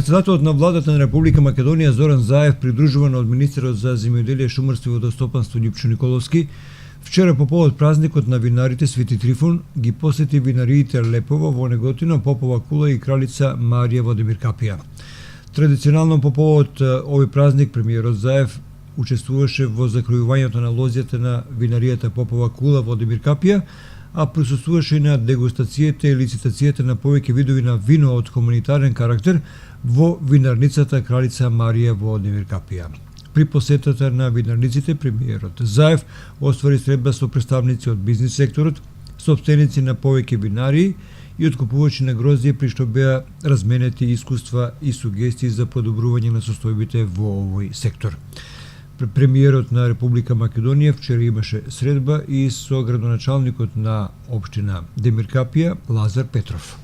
Председателот на владата на Република Македонија Зоран Заев, придружуван од министерот за земјоделие, шумарство и водостопанство Љупчо Николовски, вчера по повод празникот на винарите Свети Трифун ги посети винариите Лепово во Неготино, Попова Кула и Кралица Марија во Демир Капија. Традиционално по повод овој празник премиерот Заев учествуваше во закројувањето на лозјата на винаријата Попова Кула во Демир Капија, а присуствуваше и на дегустацијата и лицитацијата на повеќе видови на вино од хуманитарен карактер во винарницата Кралица Марија во Демир Капија. При посетата на винарниците, премиерот Заев оствари средба со представници од бизнис секторот, сопственици на повеќе винарии и откупувачи на гроздје, при што беа разменети искуства и сугестии за подобрување на состојбите во овој сектор. Премиерот на Република Македонија вчера имаше средба и со градоначалникот на општина Демир Капија Лазар Петров.